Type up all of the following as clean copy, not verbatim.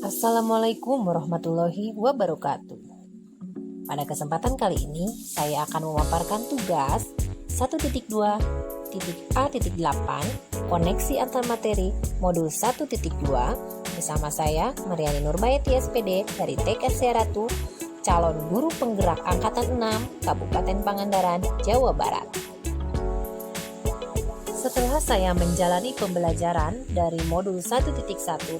Assalamualaikum warahmatullahi wabarakatuh. Pada kesempatan kali ini, saya akan memaparkan tugas 1.2.A.8 Koneksi Antar Materi Modul 1.2 bersama saya, Mariani Nurbayati SPD dari TK Ratu, calon guru penggerak Angkatan 6 Kabupaten Pangandaran, Jawa Barat. Setelah saya menjalani pembelajaran dari modul 1.1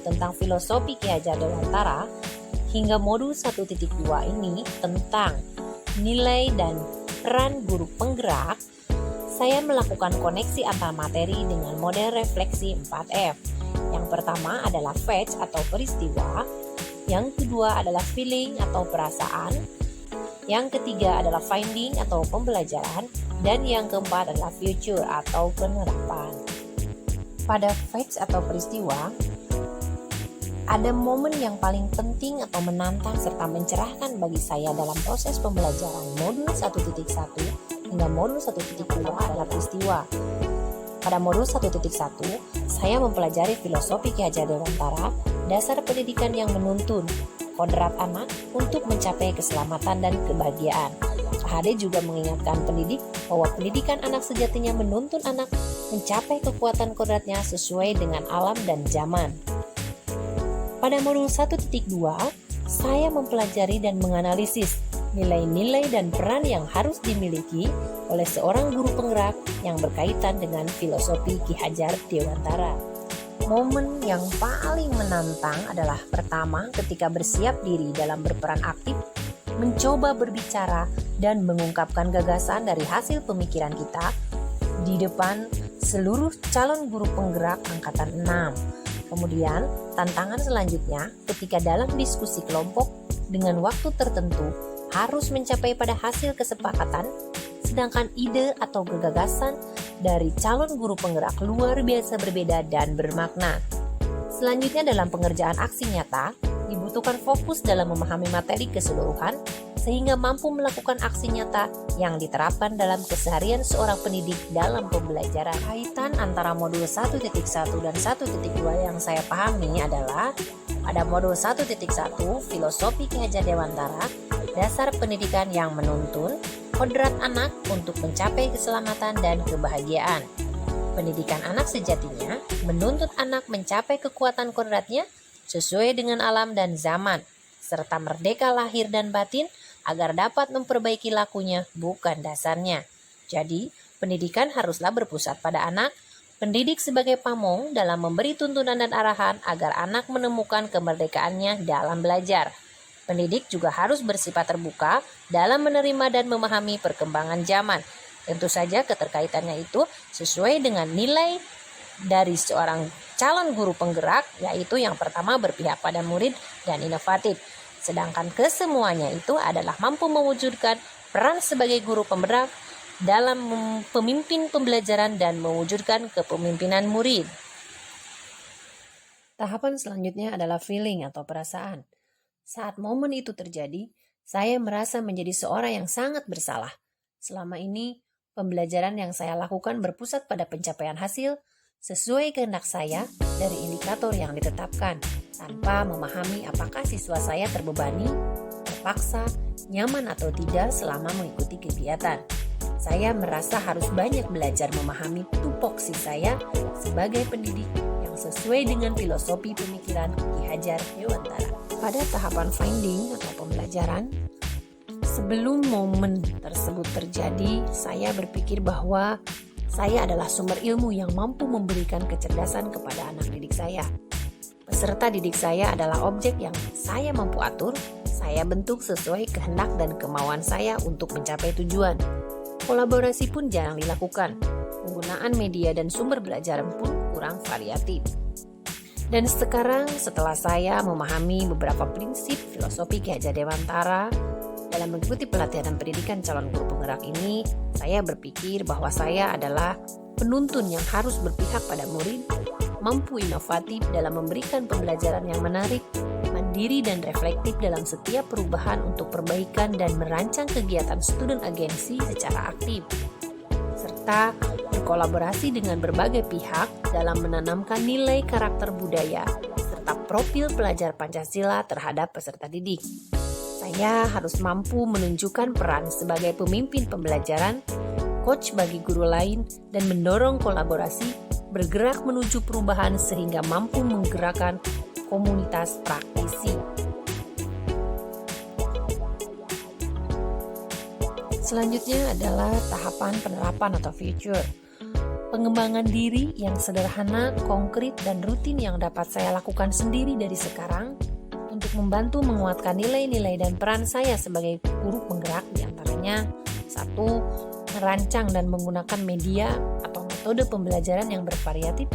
tentang filosofi Ki Hajar Dewantara hingga modul 1.2 ini tentang nilai dan peran guru penggerak, saya melakukan koneksi antar materi dengan model refleksi 4F. Yang pertama adalah facts atau peristiwa, yang kedua adalah feeling atau perasaan, yang ketiga adalah finding atau pembelajaran, dan yang keempat adalah future atau penerapan. Pada facts atau peristiwa, ada momen yang paling penting atau menantang serta mencerahkan bagi saya dalam proses pembelajaran modul 1.1 hingga modul 1.2 adalah peristiwa. Pada modul 1.1, saya mempelajari filosofi Ki Hajar Dewantara, dasar pendidikan yang menuntun, kodrat anak untuk mencapai keselamatan dan kebahagiaan. KHD juga mengingatkan pendidik bahwa pendidikan anak sejatinya menuntun anak mencapai kekuatan kodratnya sesuai dengan alam dan zaman. Pada modul 1.2, saya mempelajari dan menganalisis nilai-nilai dan peran yang harus dimiliki oleh seorang guru penggerak yang berkaitan dengan filosofi Ki Hajar Dewantara. Momen yang paling menantang adalah pertama ketika bersiap diri dalam berperan aktif, mencoba berbicara dan mengungkapkan gagasan dari hasil pemikiran kita di depan seluruh calon guru penggerak Angkatan 6. Kemudian, tantangan selanjutnya ketika dalam diskusi kelompok dengan waktu tertentu harus mencapai pada hasil kesepakatan, sedangkan ide atau gagasan dari calon guru penggerak luar biasa berbeda dan bermakna. Selanjutnya dalam pengerjaan aksi nyata, dibutuhkan fokus dalam memahami materi keseluruhan sehingga mampu melakukan aksi nyata yang diterapkan dalam keseharian seorang pendidik dalam pembelajaran. Kaitan antara modul 1.1 dan 1.2 yang saya pahami adalah pada modul 1.1 filosofi Ki Hajar Dewantara, dasar pendidikan yang menuntun, kodrat anak untuk mencapai keselamatan dan kebahagiaan. Pendidikan anak sejatinya menuntut anak mencapai kekuatan kodratnya sesuai dengan alam dan zaman, serta merdeka lahir dan batin agar dapat memperbaiki lakunya bukan dasarnya. Jadi, pendidikan haruslah berpusat pada anak, pendidik sebagai pamong dalam memberi tuntunan dan arahan agar anak menemukan kemerdekaannya dalam belajar. Pendidik juga harus bersifat terbuka dalam menerima dan memahami perkembangan zaman. Tentu saja keterkaitannya itu sesuai dengan nilai dari seorang calon guru penggerak, yaitu yang pertama berpihak pada murid dan inovatif. Sedangkan kesemuanya itu adalah mampu mewujudkan peran sebagai guru penggerak dalam pemimpin pembelajaran dan mewujudkan kepemimpinan murid. Tahapan selanjutnya adalah feeling atau perasaan. Saat momen itu terjadi, saya merasa menjadi seorang yang sangat bersalah. Selama ini, pembelajaran yang saya lakukan berpusat pada pencapaian hasil sesuai kehendak saya dari indikator yang ditetapkan, tanpa memahami apakah siswa saya terbebani, terpaksa, nyaman atau tidak selama mengikuti kegiatan. Saya merasa harus banyak belajar memahami tupoksi saya sebagai pendidik yang sesuai dengan filosofi pemikiran Ki Hajar Dewantara. Pada tahapan finding atau pembelajaran, sebelum momen tersebut terjadi, saya berpikir bahwa saya adalah sumber ilmu yang mampu memberikan kecerdasan kepada anak didik saya. Peserta didik saya adalah objek yang saya mampu atur, saya bentuk sesuai kehendak dan kemauan saya untuk mencapai tujuan. Kolaborasi pun jarang dilakukan. Penggunaan media dan sumber belajar pun kurang variatif. Dan sekarang setelah saya memahami beberapa prinsip filosofi Ki Hajar Dewantara, dalam mengikuti pelatihan dan pendidikan calon guru penggerak ini, saya berpikir bahwa saya adalah penuntun yang harus berpihak pada murid, mampu inovatif dalam memberikan pembelajaran yang menarik, mandiri dan reflektif dalam setiap perubahan untuk perbaikan dan merancang kegiatan student agency secara aktif, serta berkolaborasi dengan berbagai pihak dalam menanamkan nilai karakter budaya, serta serta profil pelajar Pancasila terhadap peserta didik. Saya harus mampu menunjukkan peran sebagai pemimpin pembelajaran, coach bagi guru lain, dan mendorong kolaborasi bergerak menuju perubahan sehingga mampu menggerakkan komunitas praktisi. Selanjutnya adalah tahapan penerapan atau future. Pengembangan diri yang sederhana, konkret, dan rutin yang dapat saya lakukan sendiri dari sekarang untuk membantu menguatkan nilai-nilai dan peran saya sebagai guru penggerak, diantaranya 1. Merancang dan menggunakan media atau metode pembelajaran yang bervariatif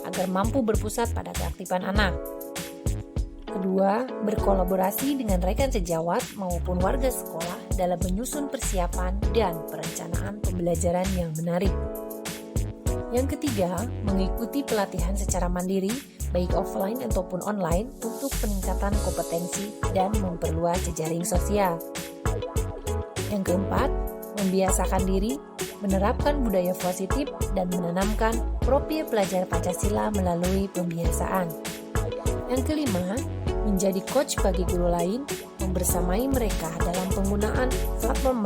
agar mampu berpusat pada keaktifan anak. 2. Berkolaborasi dengan rekan sejawat maupun warga sekolah dalam menyusun persiapan dan perencanaan pembelajaran yang menarik. Yang ketiga, mengikuti pelatihan secara mandiri, baik offline ataupun online, untuk peningkatan kompetensi dan memperluas jejaring sosial. Yang keempat, membiasakan diri, menerapkan budaya positif, dan menanamkan profil pelajar Pancasila melalui pembiasaan. Yang kelima, menjadi coach bagi guru lain, membersamai mereka dalam penggunaan platform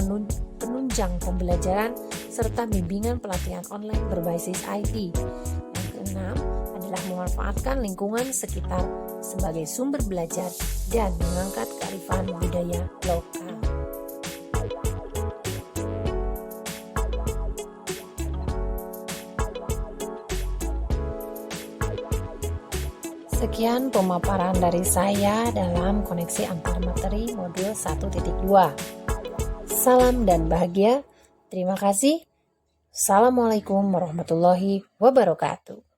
penunjang pembelajaran serta bimbingan pelatihan online berbasis IT. Yang keenam adalah memanfaatkan lingkungan sekitar sebagai sumber belajar dan mengangkat kearifan budaya lokal. Sekian pemaparan dari saya dalam koneksi antar materi modul 1.2. Salam dan bahagia. Terima kasih. Assalamualaikum warahmatullahi wabarakatuh.